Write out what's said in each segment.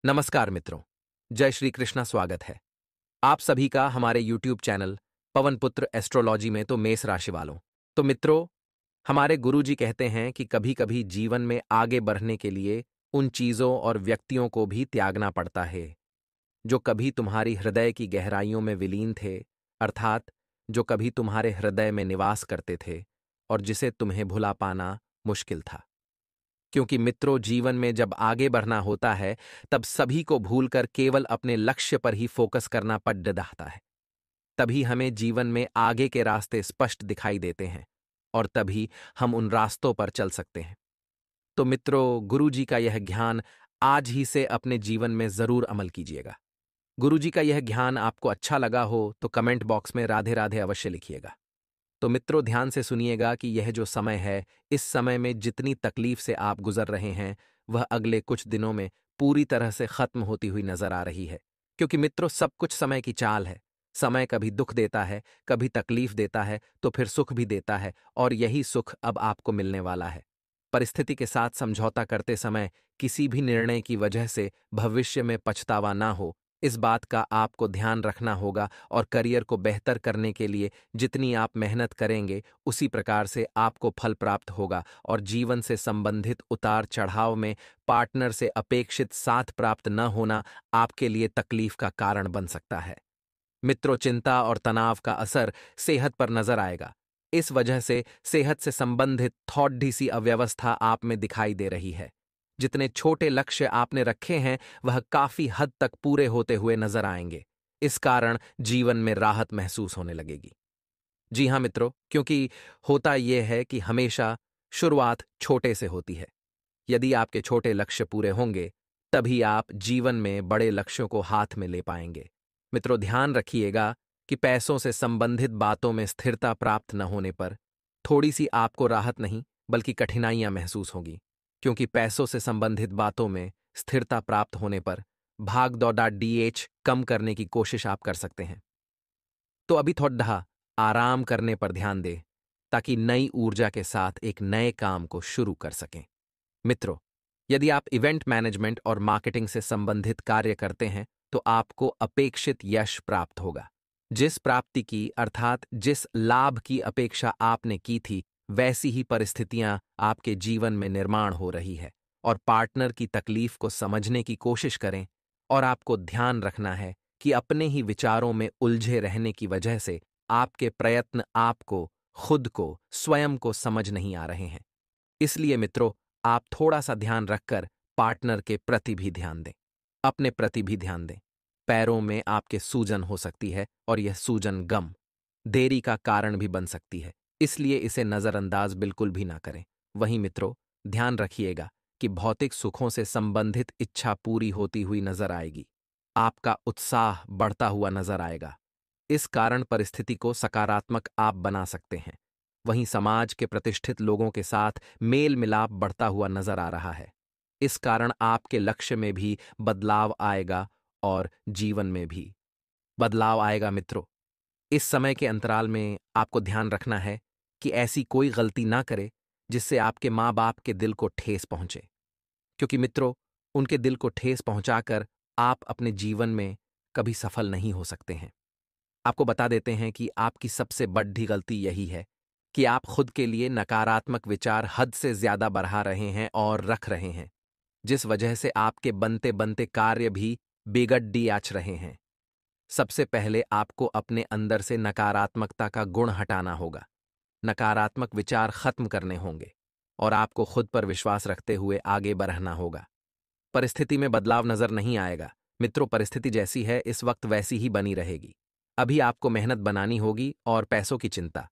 नमस्कार मित्रों, जय श्री कृष्णा। स्वागत है आप सभी का हमारे YouTube चैनल पवन पुत्र एस्ट्रोलॉजी में। तो मेष राशि वालों, तो मित्रों, हमारे गुरुजी कहते हैं कि कभी-कभी जीवन में आगे बढ़ने के लिए उन चीजों और व्यक्तियों को भी त्यागना पड़ता है जो कभी तुम्हारी हृदय की गहराइयों में विलीन थे, अर्थात जो कभी तुम्हारे हृदय में निवास करते थे और जिसे तुम्हें भुला पाना मुश्किल था। क्योंकि मित्रों, जीवन में जब आगे बढ़ना होता है तब सभी को भूलकर केवल अपने लक्ष्य पर ही फोकस करना पड़ जाता है। तभी हमें जीवन में आगे के रास्ते स्पष्ट दिखाई देते हैं और तभी हम उन रास्तों पर चल सकते हैं। तो मित्रों, गुरुजी का यह ज्ञान आज ही से अपने जीवन में जरूर अमल कीजिएगा। गुरुजी का यह ज्ञान आपको अच्छा लगा हो तो कमेंट बॉक्स में राधे राधे अवश्य लिखिएगा। तो मित्रों, ध्यान से सुनिएगा कि यह जो समय है, इस समय में जितनी तकलीफ से आप गुजर रहे हैं वह अगले कुछ दिनों में पूरी तरह से खत्म होती हुई नजर आ रही है। क्योंकि मित्रों, सब कुछ समय की चाल है। समय कभी दुख देता है, कभी तकलीफ देता है, तो फिर सुख भी देता है, और यही सुख अब आपको मिलने वाला है। परिस्थिति के साथ समझौता करते समय किसी भी निर्णय की वजह से भविष्य में पछतावा ना हो, इस बात का आपको ध्यान रखना होगा। और करियर को बेहतर करने के लिए जितनी आप मेहनत करेंगे उसी प्रकार से आपको फल प्राप्त होगा। और जीवन से संबंधित उतार चढ़ाव में पार्टनर से अपेक्षित साथ प्राप्त न होना आपके लिए तकलीफ का कारण बन सकता है। मित्रों, चिंता और तनाव का असर सेहत पर नजर आएगा। इस वजह से सेहत से संबंधित थोड़ी सी अव्यवस्था आप में दिखाई दे रही है। जितने छोटे लक्ष्य आपने रखे हैं वह काफी हद तक पूरे होते हुए नजर आएंगे। इस कारण जीवन में राहत महसूस होने लगेगी। जी हाँ मित्रों, क्योंकि होता यह है कि हमेशा शुरुआत छोटे से होती है। यदि आपके छोटे लक्ष्य पूरे होंगे तभी आप जीवन में बड़े लक्ष्यों को हाथ में ले पाएंगे। मित्रों, ध्यान रखिएगा कि पैसों से संबंधित बातों में स्थिरता प्राप्त न होने पर थोड़ी सी आपको राहत नहीं बल्कि कठिनाइयां महसूस होंगी। क्योंकि पैसों से संबंधित बातों में स्थिरता प्राप्त होने पर भाग दौड़ा डीएच कम करने की कोशिश आप कर सकते हैं। तो अभी थोड़ा आराम करने पर ध्यान दें ताकि नई ऊर्जा के साथ एक नए काम को शुरू कर सकें। मित्रों, यदि आप इवेंट मैनेजमेंट और मार्केटिंग से संबंधित कार्य करते हैं तो आपको अपेक्षित यश प्राप्त होगा। जिस प्राप्ति की अर्थात जिस लाभ की अपेक्षा आपने की थी वैसी ही परिस्थितियां आपके जीवन में निर्माण हो रही है। और पार्टनर की तकलीफ को समझने की कोशिश करें। और आपको ध्यान रखना है कि अपने ही विचारों में उलझे रहने की वजह से आपके प्रयत्न आपको, खुद को, स्वयं को समझ नहीं आ रहे हैं। इसलिए मित्रों, आप थोड़ा सा ध्यान रखकर पार्टनर के प्रति भी ध्यान दें, अपने प्रति भी ध्यान दें। पैरों में आपके सूजन हो सकती है और यह सूजन गम, देरी का कारण भी बन सकती है, इसलिए इसे नजरअंदाज बिल्कुल भी ना करें। वहीं मित्रों, ध्यान रखिएगा कि भौतिक सुखों से संबंधित इच्छा पूरी होती हुई नजर आएगी। आपका उत्साह बढ़ता हुआ नजर आएगा। इस कारण परिस्थिति को सकारात्मक आप बना सकते हैं। वहीं समाज के प्रतिष्ठित लोगों के साथ मेल मिलाप बढ़ता हुआ नजर आ रहा है। इस कारण आपके लक्ष्य में भी बदलाव आएगा और जीवन में भी बदलाव आएगा। मित्रों, इस समय के अंतराल में आपको ध्यान रखना है कि ऐसी कोई गलती ना करे जिससे आपके माँ बाप के दिल को ठेस पहुंचे। क्योंकि मित्रों, उनके दिल को ठेस पहुंचाकर आप अपने जीवन में कभी सफल नहीं हो सकते हैं। आपको बता देते हैं कि आपकी सबसे बड़ी गलती यही है कि आप खुद के लिए नकारात्मक विचार हद से ज्यादा बढ़ा रहे हैं और रख रहे हैं, जिस वजह से आपके बनते बनते कार्य भी बिगड़ आच रहे हैं। सबसे पहले आपको अपने अंदर से नकारात्मकता का गुण हटाना होगा। नकारात्मक विचार खत्म करने होंगे और आपको खुद पर विश्वास रखते हुए आगे बढ़ना होगा। परिस्थिति में बदलाव नजर नहीं आएगा। मित्रों, परिस्थिति जैसी है इस वक्त वैसी ही बनी रहेगी। अभी आपको मेहनत बनानी होगी और पैसों की चिंता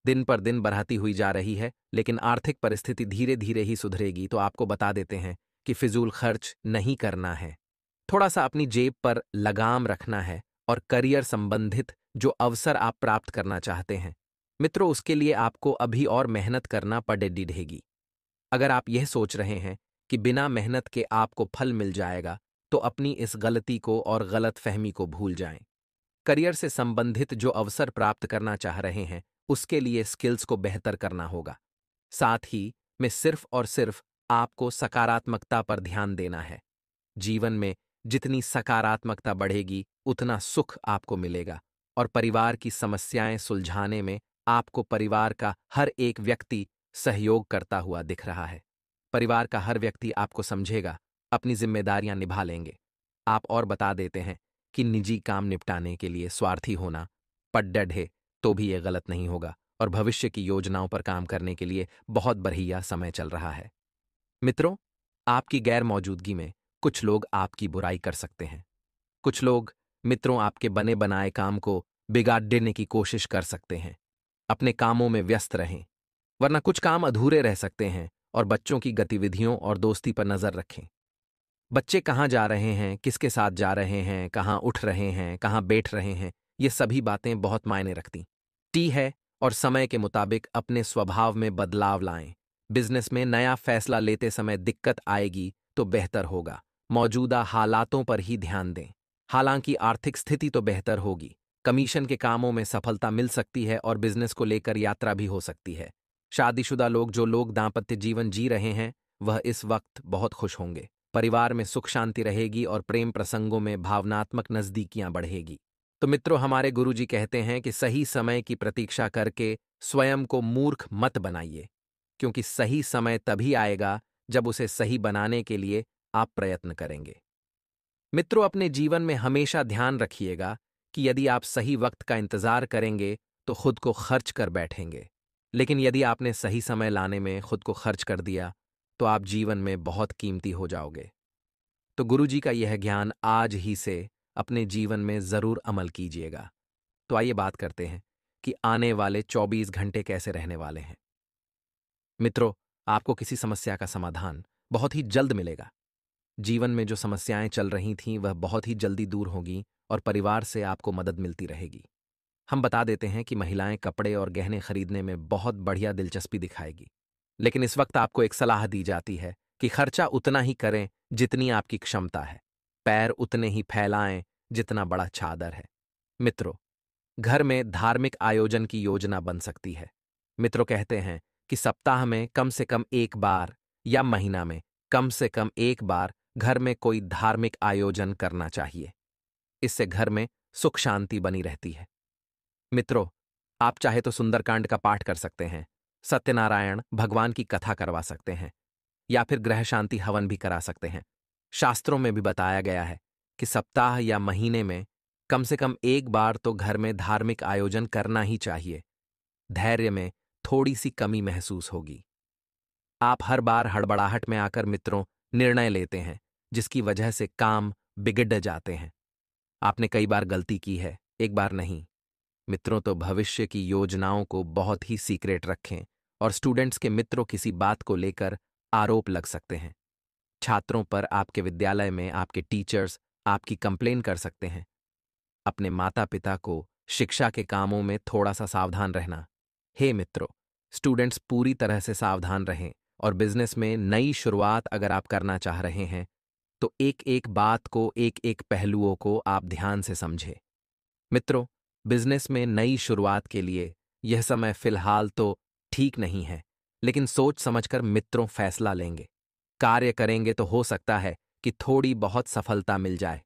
दिन पर दिन बढ़ाती हुई जा रही है, लेकिन आर्थिक परिस्थिति धीरे धीरे ही सुधरेगी। तो आपको बता देते हैं कि फिजूल खर्च नहीं करना है, थोड़ा सा अपनी जेब पर लगाम रखना है और करियर संबंधित जो अवसर आप प्राप्त करना चाहते हैं मित्रों, उसके लिए आपको अभी और मेहनत करना पड़ेगी। अगर आप यह सोच रहे हैं कि बिना मेहनत के आपको फल मिल जाएगा तो अपनी इस गलती को और गलत फहमी को भूल जाएं। करियर से संबंधित जो अवसर प्राप्त करना चाह रहे हैं उसके लिए स्किल्स को बेहतर करना होगा। साथ ही में सिर्फ और सिर्फ आपको सकारात्मकता पर ध्यान देना है। जीवन में जितनी सकारात्मकता बढ़ेगी उतना सुख आपको मिलेगा और परिवार की समस्याएं सुलझाने में आपको परिवार का हर एक व्यक्ति सहयोग करता हुआ दिख रहा है। परिवार का हर व्यक्ति आपको समझेगा, अपनी जिम्मेदारियां निभा लेंगे। आप और बता देते हैं कि निजी काम निपटाने के लिए स्वार्थी होना पड्डड है तो भी यह गलत नहीं होगा और भविष्य की योजनाओं पर काम करने के लिए बहुत बढ़िया समय चल रहा है। मित्रों, आपकी गैर मौजूदगी में कुछ लोग आपकी बुराई कर सकते हैं। कुछ लोग मित्रों आपके बने बनाए काम को बिगाड़ देने की कोशिश कर सकते हैं। अपने कामों में व्यस्त रहें, वरना कुछ काम अधूरे रह सकते हैं। और बच्चों की गतिविधियों और दोस्ती पर नजर रखें। बच्चे कहाँ जा रहे हैं, किसके साथ जा रहे हैं, कहाँ उठ रहे हैं, कहाँ बैठ रहे हैं, ये सभी बातें बहुत मायने रखती टी है। और समय के मुताबिक अपने स्वभाव में बदलाव लाएं। बिजनेस में नया फैसला लेते समय दिक्कत आएगी तो बेहतर होगा। मौजूदा हालातों पर ही ध्यान दें। हालांकि आर्थिक स्थिति तो बेहतर होगी। कमीशन के कामों में सफलता मिल सकती है और बिजनेस को लेकर यात्रा भी हो सकती है। शादीशुदा लोग जो लोग दांपत्य जीवन जी रहे हैं वह इस वक्त बहुत खुश होंगे। परिवार में सुख शांति रहेगी और प्रेम प्रसंगों में भावनात्मक नजदीकियां बढ़ेगी। तो मित्रों, हमारे गुरुजी कहते हैं कि सही समय की प्रतीक्षा करके स्वयं को मूर्ख मत बनाइए, क्योंकि सही समय तभी आएगा जब उसे सही बनाने के लिए आप प्रयत्न करेंगे। मित्रों, अपने जीवन में हमेशा ध्यान रखिएगा कि यदि आप सही वक्त का इंतजार करेंगे तो खुद को खर्च कर बैठेंगे, लेकिन यदि आपने सही समय लाने में खुद को खर्च कर दिया तो आप जीवन में बहुत कीमती हो जाओगे। तो गुरुजी का यह ज्ञान आज ही से अपने जीवन में जरूर अमल कीजिएगा। तो आइए बात करते हैं कि आने वाले 24 घंटे कैसे रहने वाले हैं। मित्रों, आपको किसी समस्या का समाधान बहुत ही जल्द मिलेगा। जीवन में जो समस्याएं चल रही थीं वह बहुत ही जल्दी दूर होंगी और परिवार से आपको मदद मिलती रहेगी। हम बता देते हैं कि महिलाएं कपड़े और गहने खरीदने में बहुत बढ़िया दिलचस्पी दिखाएगी, लेकिन इस वक्त आपको एक सलाह दी जाती है कि खर्चा उतना ही करें जितनी आपकी क्षमता है, पैर उतने ही फैलाएं जितना बड़ा चादर है। मित्रों, घर में धार्मिक आयोजन की योजना बन सकती है। मित्रों कहते हैं कि सप्ताह में कम से कम एक बार या महीना में कम से कम एक बार घर में कोई धार्मिक आयोजन करना चाहिए। इससे घर में सुख शांति बनी रहती है। मित्रों, आप चाहे तो सुंदरकांड का पाठ कर सकते हैं, सत्यनारायण भगवान की कथा करवा सकते हैं या फिर ग्रह शांति हवन भी करा सकते हैं। शास्त्रों में भी बताया गया है कि सप्ताह या महीने में कम से कम एक बार तो घर में धार्मिक आयोजन करना ही चाहिए। धैर्य में थोड़ी सी कमी महसूस होगी। आप हर बार हड़बड़ाहट में आकर मित्रों निर्णय लेते हैं, जिसकी वजह से काम बिगड़ जाते हैं। आपने कई बार गलती की है, एक बार नहीं। मित्रों, तो भविष्य की योजनाओं को बहुत ही सीक्रेट रखें और स्टूडेंट्स के मित्रों किसी बात को लेकर आरोप लग सकते हैं। छात्रों पर आपके विद्यालय में आपके टीचर्स आपकी कंप्लेन कर सकते हैं। अपने माता पिता को शिक्षा के कामों में थोड़ा सा सावधान रहना। हे मित्रों, स्टूडेंट्स पूरी तरह से सावधान रहें और बिजनेस में नई शुरुआत अगर आप करना चाह रहे हैं तो एक एक बात को, एक एक पहलुओं को आप ध्यान से समझें। मित्रों, बिजनेस में नई शुरुआत के लिए यह समय फिलहाल तो ठीक नहीं है, लेकिन सोच समझकर मित्रों फैसला लेंगे, कार्य करेंगे तो हो सकता है कि थोड़ी बहुत सफलता मिल जाए।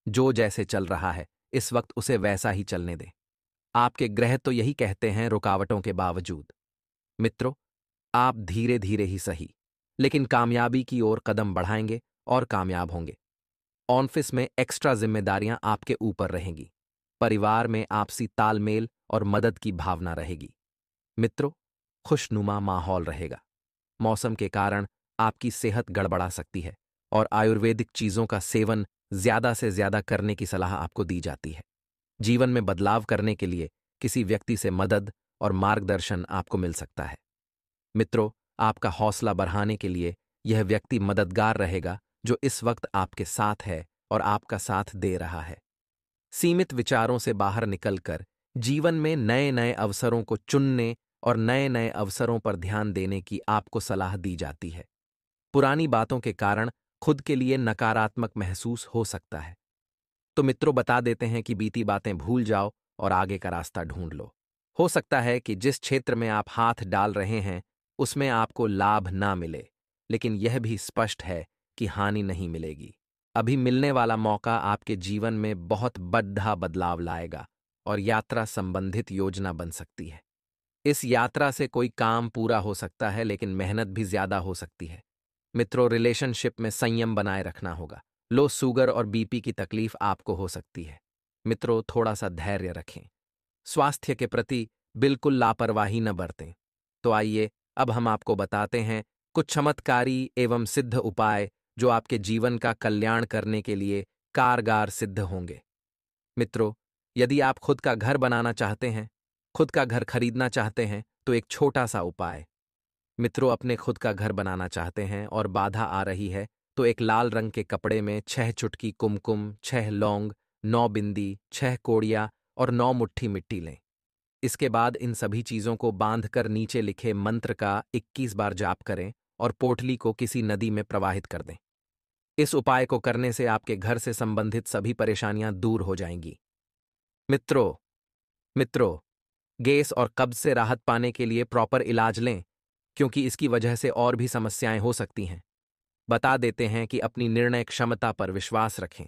जो जैसे चल रहा है इस वक्त उसे वैसा ही चलने दें। आपके ग्रह तो यही कहते हैं, रुकावटों के बावजूद। मित्रों, आप धीरे धीरे ही सही, लेकिन कामयाबी की ओर कदम बढ़ाएंगे और कामयाब होंगे। ऑफिस में एक्स्ट्रा जिम्मेदारियां आपके ऊपर रहेंगी। परिवार में आपसी तालमेल और मदद की भावना रहेगी। मित्रों, खुशनुमा माहौल रहेगा। मौसम के कारण आपकी सेहत गड़बड़ा सकती है और आयुर्वेदिक चीजों का सेवन ज्यादा से ज्यादा करने की सलाह आपको दी जाती है। जीवन में बदलाव करने के लिए किसी व्यक्ति से मदद और मार्गदर्शन आपको मिल सकता है। मित्रों, आपका हौसला बढ़ाने के लिए यह व्यक्ति मददगार रहेगा जो इस वक्त आपके साथ है और आपका साथ दे रहा है। सीमित विचारों से बाहर निकलकर जीवन में नए नए अवसरों को चुनने और नए नए अवसरों पर ध्यान देने की आपको सलाह दी जाती है। पुरानी बातों के कारण खुद के लिए नकारात्मक महसूस हो सकता है, तो मित्रों बता देते हैं कि बीती बातें भूल जाओ और आगे का रास्ता ढूंढ लो। हो सकता है कि जिस क्षेत्र में आप हाथ डाल रहे हैं उसमें आपको लाभ ना मिले, लेकिन यह भी स्पष्ट है कि हानि नहीं मिलेगी। अभी मिलने वाला मौका आपके जीवन में बहुत बड़ा बदलाव लाएगा और यात्रा संबंधित योजना बन सकती है। इस यात्रा से कोई काम पूरा हो सकता है, लेकिन मेहनत भी ज्यादा हो सकती है। मित्रों, रिलेशनशिप में संयम बनाए रखना होगा। लो शुगर और बीपी की तकलीफ आपको हो सकती है। मित्रों, थोड़ा सा धैर्य रखें। स्वास्थ्य के प्रति बिल्कुल लापरवाही न बरतें। तो आइए अब हम आपको बताते हैं कुछ चमत्कारी एवं सिद्ध उपाय जो आपके जीवन का कल्याण करने के लिए कारगर सिद्ध होंगे। मित्रों, यदि आप खुद का घर बनाना चाहते हैं, खुद का घर खरीदना चाहते हैं, तो एक छोटा सा उपाय। मित्रों, अपने खुद का घर बनाना चाहते हैं और बाधा आ रही है, तो एक लाल रंग के कपड़े में 6 चुटकी कुमकुम, 6 लौंग, 9 बिंदी, 6 कोड़ियाँ और 9 मुट्ठी मिट्टी लें। इसके बाद इन सभी चीजों को बांधकर नीचे लिखे मंत्र का 21 बार जाप करें और पोटली को किसी नदी में प्रवाहित कर दें। इस उपाय को करने से आपके घर से संबंधित सभी परेशानियां दूर हो जाएंगी। मित्रों मित्रों गैस और कब्ज से राहत पाने के लिए प्रॉपर इलाज लें, क्योंकि इसकी वजह से और भी समस्याएं हो सकती हैं। बता देते हैं कि अपनी निर्णय क्षमता पर विश्वास रखें।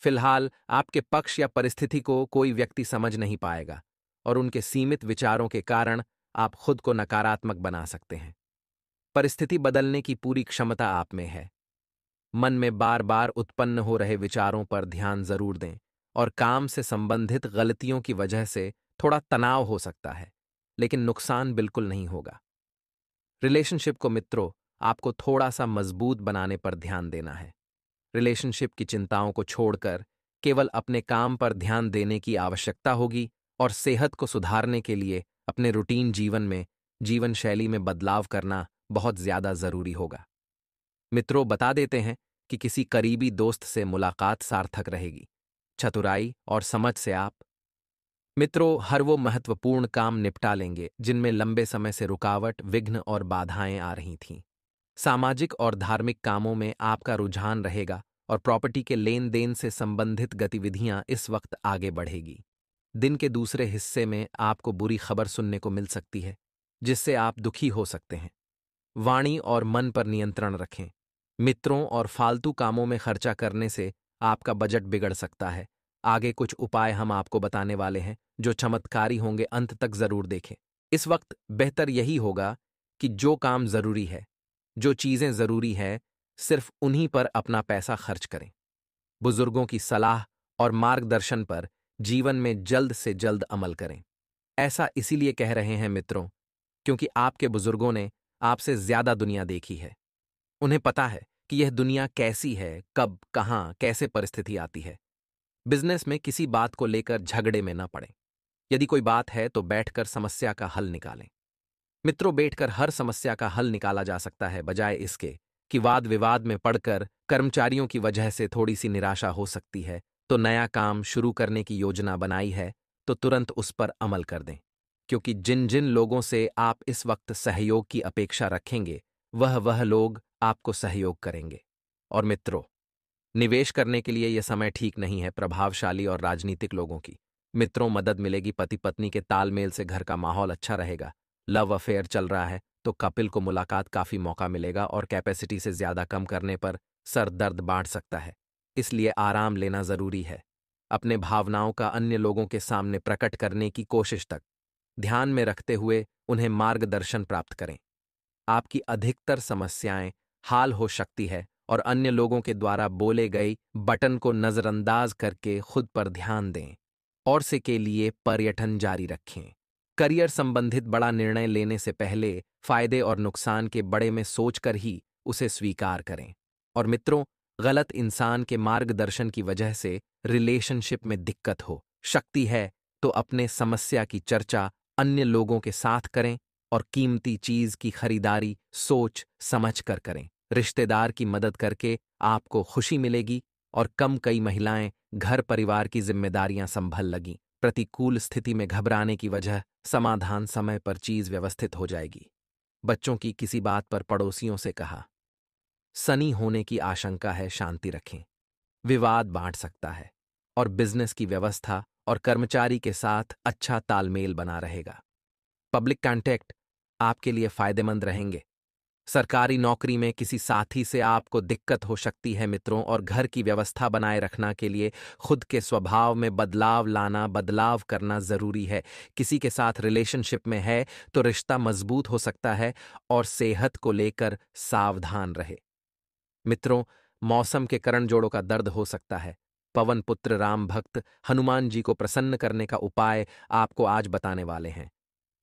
फिलहाल आपके पक्ष या परिस्थिति को कोई व्यक्ति समझ नहीं पाएगा और उनके सीमित विचारों के कारण आप खुद को नकारात्मक बना सकते हैं। परिस्थिति बदलने की पूरी क्षमता आप में है। मन में बार बार उत्पन्न हो रहे विचारों पर ध्यान जरूर दें और काम से संबंधित गलतियों की वजह से थोड़ा तनाव हो सकता है, लेकिन नुकसान बिल्कुल नहीं होगा। रिलेशनशिप को मित्रों आपको थोड़ा सा मजबूत बनाने पर ध्यान देना है। रिलेशनशिप की चिंताओं को छोड़कर केवल अपने काम पर ध्यान देने की आवश्यकता होगी और सेहत को सुधारने के लिए अपने रूटीन जीवन में जीवन शैली में बदलाव करना बहुत ज्यादा जरूरी होगा। मित्रों, बता देते हैं कि किसी करीबी दोस्त से मुलाकात सार्थक रहेगी। चतुराई और समझ से आप मित्रों हर वो महत्वपूर्ण काम निपटा लेंगे जिनमें लंबे समय से रुकावट, विघ्न और बाधाएं आ रही थीं। सामाजिक और धार्मिक कामों में आपका रुझान रहेगा और प्रॉपर्टी के लेन देन से संबंधित गतिविधियां इस वक्त आगे बढ़ेगी। दिन के दूसरे हिस्से में आपको बुरी खबर सुनने को मिल सकती है, जिससे आप दुखी हो सकते हैं। वाणी और मन पर नियंत्रण रखें। मित्रों और फालतू कामों में खर्चा करने से आपका बजट बिगड़ सकता है। आगे कुछ उपाय हम आपको बताने वाले हैं जो चमत्कारी होंगे, अंत तक जरूर देखें। इस वक्त बेहतर यही होगा कि जो काम जरूरी है, जो चीजें जरूरी है, सिर्फ उन्हीं पर अपना पैसा खर्च करें। बुजुर्गों की सलाह और मार्गदर्शन पर जीवन में जल्द से जल्द अमल करें। ऐसा इसीलिए कह रहे हैं मित्रों, क्योंकि आपके बुजुर्गों ने आपसे ज्यादा दुनिया देखी है। उन्हें पता है कि यह दुनिया कैसी है, कब, कहां, कैसे परिस्थिति आती है। बिजनेस में किसी बात को लेकर झगड़े में न पड़ें। यदि कोई बात है तो बैठकर समस्या का हल निकालें। मित्रों, बैठकर हर समस्या का हल निकाला जा सकता है, बजाय इसके कि वाद विवाद में पड़कर कर्मचारियों की वजह से थोड़ी सी निराशा हो सकती है। तो नया काम शुरू करने की योजना बनाई है तो तुरंत उस पर अमल कर दें, क्योंकि जिन जिन लोगों से आप इस वक्त सहयोग की अपेक्षा रखेंगे वह लोग आपको सहयोग करेंगे। और मित्रों, निवेश करने के लिए यह समय ठीक नहीं है प्रभावशाली और राजनीतिक लोगों की। मित्रों, मदद मिलेगी। पति पत्नी के तालमेल से घर का माहौल अच्छा रहेगा। लव अफेयर चल रहा है तो कपिल को मुलाकात काफी मौका मिलेगा और कैपेसिटी से ज्यादा कम करने पर सर दर्द बांट सकता है। इसलिए आराम लेना जरूरी है। अपने भावनाओं का अन्य लोगों के सामने प्रकट करने की कोशिश तक ध्यान में रखते हुए उन्हें मार्गदर्शन प्राप्त करें। आपकी अधिकतर समस्याएं हाल हो सकती है और अन्य लोगों के द्वारा बोले गए बटन को नजरअंदाज करके खुद पर ध्यान दें और से के लिए पर्यटन जारी रखें। करियर संबंधित बड़ा निर्णय लेने से पहले फायदे और नुकसान के बड़े में सोचकर ही उसे स्वीकार करें। और मित्रों, गलत इंसान के मार्गदर्शन की वजह से रिलेशनशिप में दिक्कत हो सकती है तो अपने समस्या की चर्चा अन्य लोगों के साथ करें और कीमती चीज की खरीदारी सोच समझ कर करें। रिश्तेदार की मदद करके आपको खुशी मिलेगी और कई महिलाएं घर परिवार की जिम्मेदारियां संभल लगी। प्रतिकूल स्थिति में घबराने की वजह समाधान समय पर चीज व्यवस्थित हो जाएगी। बच्चों की किसी बात पर पड़ोसियों से कहा सनी होने की आशंका है, शांति रखें। विवाद बांट सकता है और बिजनेस की व्यवस्था और कर्मचारी के साथ अच्छा तालमेल बना रहेगा। पब्लिक कॉन्टैक्ट आपके लिए फायदेमंद रहेंगे। सरकारी नौकरी में किसी साथी से आपको दिक्कत हो सकती है मित्रों, और घर की व्यवस्था बनाए रखना के लिए खुद के स्वभाव में बदलाव करना जरूरी है। किसी के साथ रिलेशनशिप में है तो रिश्ता मजबूत हो सकता है, और सेहत को लेकर सावधान रहे। मित्रों, मौसम के करण जोड़ों का दर्द हो सकता है। पवन पुत्र राम भक्त हनुमान जी को प्रसन्न करने का उपाय आपको आज बताने वाले हैं।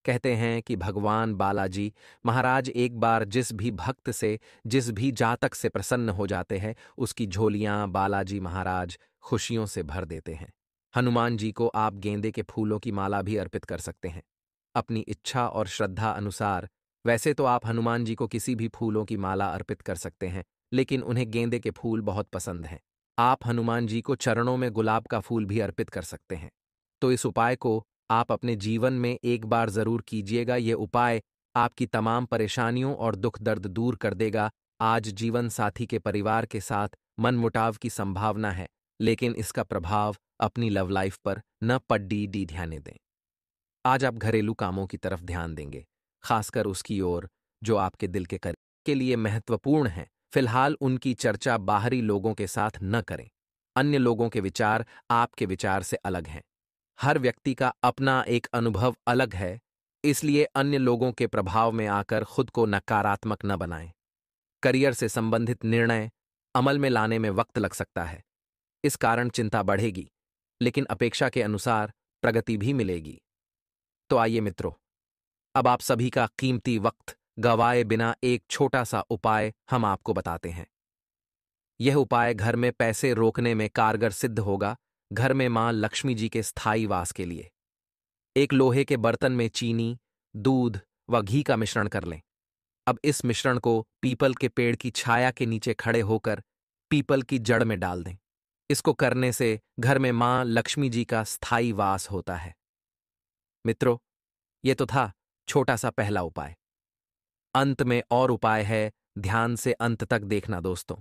कहते हैं कि भगवान बालाजी महाराज एक बार जिस भी भक्त से, जिस भी जातक से प्रसन्न हो जाते हैं, उसकी झोलियां बालाजी महाराज खुशियों से भर देते हैं। हनुमान जी को आप गेंदे के फूलों की माला भी अर्पित कर सकते हैं अपनी इच्छा और श्रद्धा अनुसार। वैसे तो आप हनुमान जी को किसी भी फूलों की माला अर्पित कर सकते हैं, लेकिन उन्हें गेंदे के फूल बहुत पसंद हैं। आप हनुमान जी को चरणों में गुलाब का फूल भी अर्पित कर सकते हैं। तो इस उपाय को आप अपने जीवन में एक बार जरूर कीजिएगा। ये उपाय आपकी तमाम परेशानियों और दुख दर्द दूर कर देगा। आज जीवन साथी के परिवार के साथ मनमुटाव की संभावना है, लेकिन इसका प्रभाव अपनी लव लाइफ पर न पड्डी डी ध्यान दें। आज आप घरेलू कामों की तरफ ध्यान देंगे, खासकर उसकी ओर जो आपके दिल के करीब के लिए महत्वपूर्ण है। फिलहाल उनकी चर्चा बाहरी लोगों के साथ न करें। अन्य लोगों के विचार आपके विचार से अलग हैं। हर व्यक्ति का अपना एक अनुभव अलग है, इसलिए अन्य लोगों के प्रभाव में आकर खुद को नकारात्मक न बनाएं। करियर से संबंधित निर्णय अमल में लाने में वक्त लग सकता है, इस कारण चिंता बढ़ेगी, लेकिन अपेक्षा के अनुसार प्रगति भी मिलेगी। तो आइए मित्रों, अब आप सभी का कीमती वक्त गवाए बिना एक छोटा सा उपाय हम आपको बताते हैं। यह उपाय घर में पैसे रोकने में कारगर सिद्ध होगा। घर में मां लक्ष्मी जी के स्थायी वास के लिए एक लोहे के बर्तन में चीनी, दूध व घी का मिश्रण कर लें। अब इस मिश्रण को पीपल के पेड़ की छाया के नीचे खड़े होकर पीपल की जड़ में डाल दें। इसको करने से घर में मां लक्ष्मी जी का स्थायी वास होता है। मित्रों, ये तो था छोटा सा पहला उपाय। अंत में और उपाय है, ध्यान से अंत तक देखना दोस्तों।